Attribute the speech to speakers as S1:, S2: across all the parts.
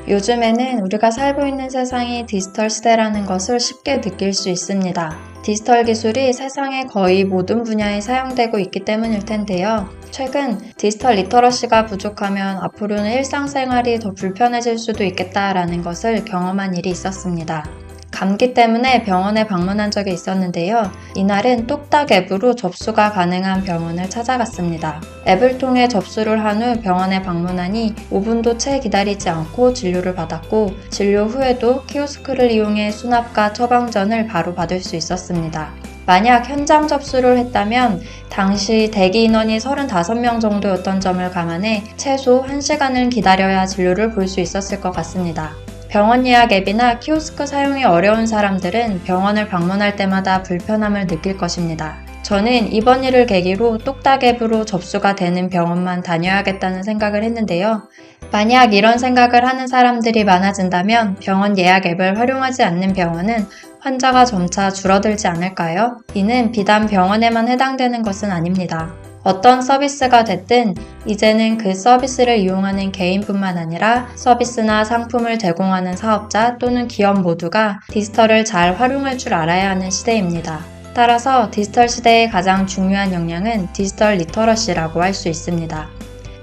S1: 요즘에는 우리가 살고 있는 세상이 디지털 시대라는 것을 쉽게 느낄 수 있습니다. 디지털 기술이 세상의 거의 모든 분야에 사용되고 있기 때문일 텐데요. 최근 디지털 리터러시가 부족하면 앞으로는 일상생활이 더 불편해질 수도 있겠다라는 것을 경험한 일이 있었습니다. 감기 때문에 병원에 방문한 적이 있었는데요. 이날은 뚝딱 앱으로 접수가 가능한 병원을 찾아갔습니다. 앱을 통해 접수를 한 후 병원에 방문하니 5분도 채 기다리지 않고 진료를 받았고 진료 후에도 키오스크를 이용해 수납과 처방전을 바로 받을 수 있었습니다. 만약 현장 접수를 했다면 당시 대기 인원이 35명 정도였던 점을 감안해 최소 1시간은 기다려야 진료를 볼 수 있었을 것 같습니다. 병원 예약 앱이나 키오스크 사용이 어려운 사람들은 병원을 방문할 때마다 불편함을 느낄 것입니다. 저는 이번 일을 계기로 뚝딱 앱으로 접수가 되는 병원만 다녀야겠다는 생각을 했는데요. 만약 이런 생각을 하는 사람들이 많아진다면 병원 예약 앱을 활용하지 않는 병원은 환자가 점차 줄어들지 않을까요? 이는 비단 병원에만 해당되는 것은 아닙니다. 어떤 서비스가 됐든 이제는 그 서비스를 이용하는 개인뿐만 아니라 서비스나 상품을 제공하는 사업자 또는 기업 모두가 디지털을 잘 활용할 줄 알아야 하는 시대입니다. 따라서 디지털 시대의 가장 중요한 역량은 디지털 리터러시라고 할 수 있습니다.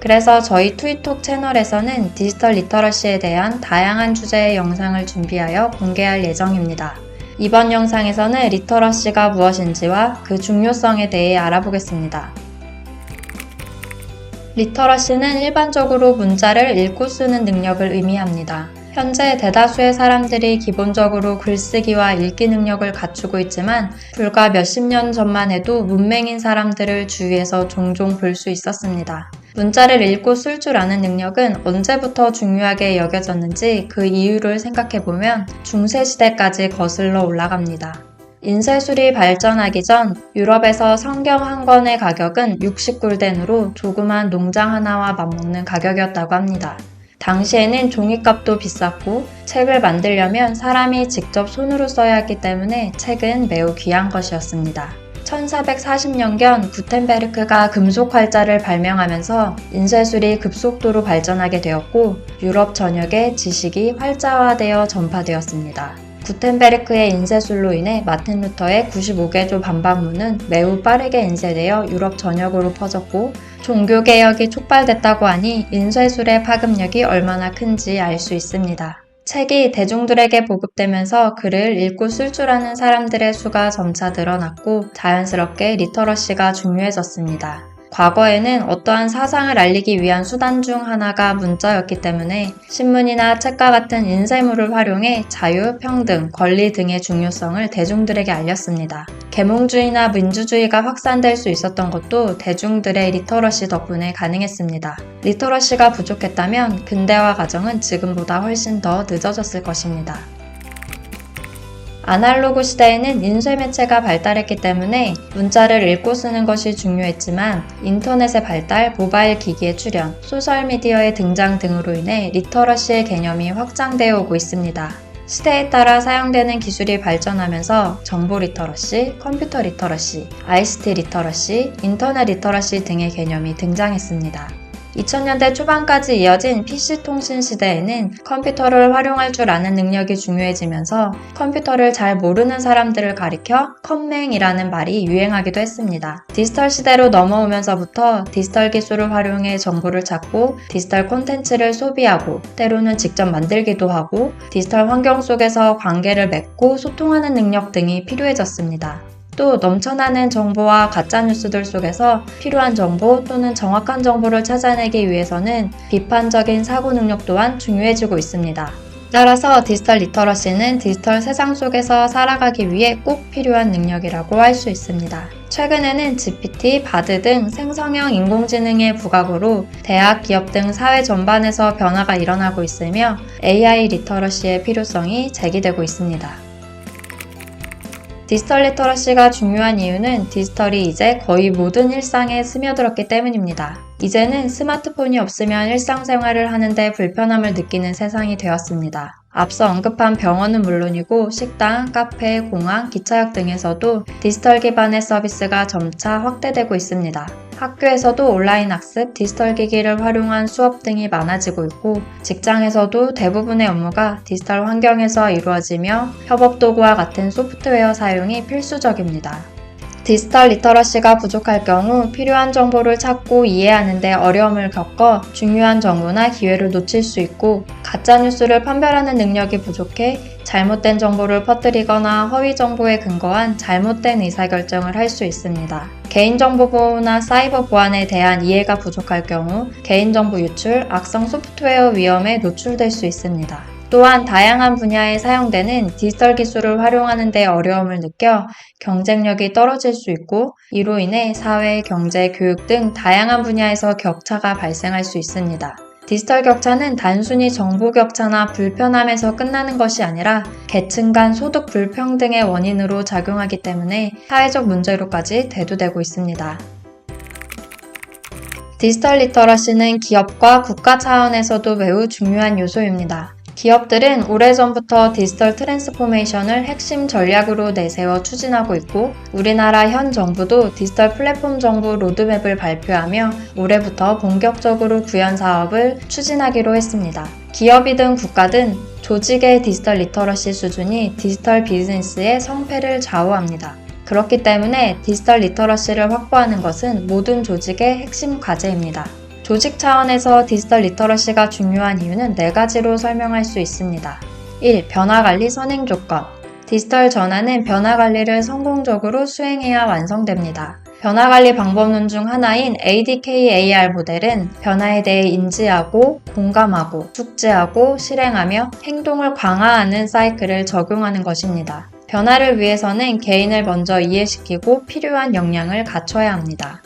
S1: 그래서 저희 투이톡 채널에서는 디지털 리터러시에 대한 다양한 주제의 영상을 준비하여 공개할 예정입니다. 이번 영상에서는 리터러시가 무엇인지와 그 중요성에 대해 알아보겠습니다. 리터러시는 일반적으로 문자를 읽고 쓰는 능력을 의미합니다. 현재 대다수의 사람들이 기본적으로 글쓰기와 읽기 능력을 갖추고 있지만 불과 몇십 년 전만 해도 문맹인 사람들을 주위에서 종종 볼 수 있었습니다. 문자를 읽고 쓸 줄 아는 능력은 언제부터 중요하게 여겨졌는지 그 이유를 생각해보면 중세시대까지 거슬러 올라갑니다. 인쇄술이 발전하기 전 유럽에서 성경 한 권의 가격은 60굴덴으로 조그만 농장 하나와 맞먹는 가격이었다고 합니다. 당시에는 종이값도 비쌌고 책을 만들려면 사람이 직접 손으로 써야 했기 때문에 책은 매우 귀한 것이었습니다. 1440년경 구텐베르크가 금속 활자를 발명하면서 인쇄술이 급속도로 발전하게 되었고 유럽 전역에 지식이 활자화되어 전파되었습니다. 구텐베르크의 인쇄술로 인해 마틴 루터의 95개조 반박문은 매우 빠르게 인쇄되어 유럽 전역으로 퍼졌고 종교개혁이 촉발됐다고 하니 인쇄술의 파급력이 얼마나 큰지 알 수 있습니다. 책이 대중들에게 보급되면서 글을 읽고 쓸 줄 아는 사람들의 수가 점차 늘어났고 자연스럽게 리터러시가 중요해졌습니다. 과거에는 어떠한 사상을 알리기 위한 수단 중 하나가 문자였기 때문에 신문이나 책과 같은 인쇄물을 활용해 자유, 평등, 권리 등의 중요성을 대중들에게 알렸습니다. 계몽주의나 민주주의가 확산될 수 있었던 것도 대중들의 리터러시 덕분에 가능했습니다. 리터러시가 부족했다면 근대화 과정은 지금보다 훨씬 더 늦어졌을 것입니다. 아날로그 시대에는 인쇄 매체가 발달했기 때문에 문자를 읽고 쓰는 것이 중요했지만 인터넷의 발달, 모바일 기기의 출현, 소셜미디어의 등장 등으로 인해 리터러시의 개념이 확장되어 오고 있습니다. 시대에 따라 사용되는 기술이 발전하면서 정보 리터러시, 컴퓨터 리터러시, ICT 리터러시, 인터넷 리터러시 등의 개념이 등장했습니다. 2000년대 초반까지 이어진 PC 통신 시대에는 컴퓨터를 활용할 줄 아는 능력이 중요해지면서 컴퓨터를 잘 모르는 사람들을 가리켜 컴맹이라는 말이 유행하기도 했습니다. 디지털 시대로 넘어오면서부터 디지털 기술을 활용해 정보를 찾고 디지털 콘텐츠를 소비하고 때로는 직접 만들기도 하고 디지털 환경 속에서 관계를 맺고 소통하는 능력 등이 필요해졌습니다. 또 넘쳐나는 정보와 가짜뉴스들 속에서 필요한 정보 또는 정확한 정보를 찾아내기 위해서는 비판적인 사고 능력 또한 중요해지고 있습니다. 따라서 디지털 리터러시는 디지털 세상 속에서 살아가기 위해 꼭 필요한 능력이라고 할 수 있습니다. 최근에는 GPT, 바드 등 생성형 인공지능의 부각으로 대학, 기업 등 사회 전반에서 변화가 일어나고 있으며 AI 리터러시의 필요성이 제기되고 있습니다. 디지털 리터러시가 중요한 이유는 디지털이 이제 거의 모든 일상에 스며들었기 때문입니다. 이제는 스마트폰이 없으면 일상생활을 하는데 불편함을 느끼는 세상이 되었습니다. 앞서 언급한 병원은 물론이고 식당, 카페, 공항, 기차역 등에서도 디지털 기반의 서비스가 점차 확대되고 있습니다. 학교에서도 온라인 학습, 디지털 기기를 활용한 수업 등이 많아지고 있고 직장에서도 대부분의 업무가 디지털 환경에서 이루어지며 협업 도구와 같은 소프트웨어 사용이 필수적입니다. 디지털 리터러시가 부족할 경우 필요한 정보를 찾고 이해하는 데 어려움을 겪어 중요한 정보나 기회를 놓칠 수 있고 가짜뉴스를 판별하는 능력이 부족해 잘못된 정보를 퍼뜨리거나 허위 정보에 근거한 잘못된 의사결정을 할 수 있습니다. 개인정보 보호나 사이버 보안에 대한 이해가 부족할 경우 개인정보 유출, 악성 소프트웨어 위험에 노출될 수 있습니다. 또한 다양한 분야에 사용되는 디지털 기술을 활용하는 데 어려움을 느껴 경쟁력이 떨어질 수 있고 이로 인해 사회, 경제, 교육 등 다양한 분야에서 격차가 발생할 수 있습니다. 디지털 격차는 단순히 정보 격차나 불편함에서 끝나는 것이 아니라 계층 간 소득 불평등의 원인으로 작용하기 때문에 사회적 문제로까지 대두되고 있습니다. 디지털 리터러시는 기업과 국가 차원에서도 매우 중요한 요소입니다. 기업들은 오래전부터 디지털 트랜스포메이션을 핵심 전략으로 내세워 추진하고 있고 우리나라 현 정부도 디지털 플랫폼 정부 로드맵을 발표하며 올해부터 본격적으로 구현 사업을 추진하기로 했습니다. 기업이든 국가든 조직의 디지털 리터러시 수준이 디지털 비즈니스의 성패를 좌우합니다. 그렇기 때문에 디지털 리터러시를 확보하는 것은 모든 조직의 핵심 과제입니다. 조직 차원에서 디지털 리터러시가 중요한 이유는 4가지로 설명할 수 있습니다. 1. 변화관리 선행 조건. 디지털 전환은 변화관리를 성공적으로 수행해야 완성됩니다. 변화관리 방법론 중 하나인 ADKAR 모델은 변화에 대해 인지하고, 공감하고, 숙지하고, 실행하며 행동을 강화하는 사이클을 적용하는 것입니다. 변화를 위해서는 개인을 먼저 이해시키고 필요한 역량을 갖춰야 합니다.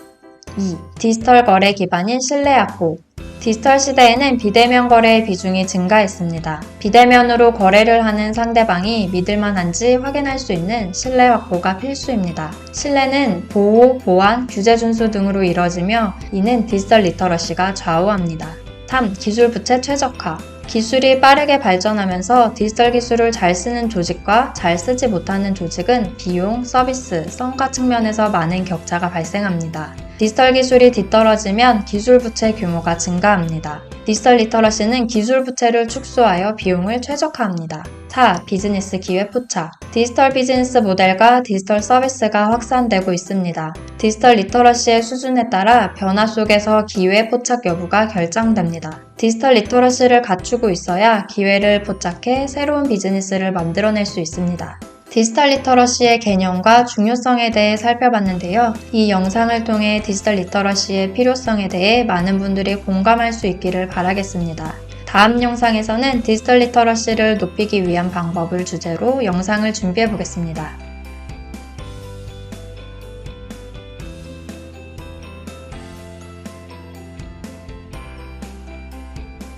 S1: 2. 디지털 거래 기반인 신뢰 확보. 디지털 시대에는 비대면 거래의 비중이 증가했습니다. 비대면으로 거래를 하는 상대방이 믿을만한지 확인할 수 있는 신뢰 확보가 필수입니다. 신뢰는 보호, 보안, 규제 준수 등으로 이뤄지며 이는 디지털 리터러시가 좌우합니다. 3. 기술 부채 최적화. 기술이 빠르게 발전하면서 디지털 기술을 잘 쓰는 조직과 잘 쓰지 못하는 조직은 비용, 서비스, 성과 측면에서 많은 격차가 발생합니다. 디지털 기술이 뒤떨어지면 기술 부채 규모가 증가합니다. 디지털 리터러시는 기술 부채를 축소하여 비용을 최적화합니다. 4. 비즈니스 기회 포착. 디지털 비즈니스 모델과 디지털 서비스가 확산되고 있습니다. 디지털 리터러시의 수준에 따라 변화 속에서 기회 포착 여부가 결정됩니다. 디지털 리터러시를 갖추고 있어야 기회를 포착해 새로운 비즈니스를 만들어낼 수 있습니다. 디지털 리터러시의 개념과 중요성에 대해 살펴봤는데요. 이 영상을 통해 디지털 리터러시의 필요성에 대해 많은 분들이 공감할 수 있기를 바라겠습니다. 다음 영상에서는 디지털 리터러시를 높이기 위한 방법을 주제로 영상을 준비해 보겠습니다.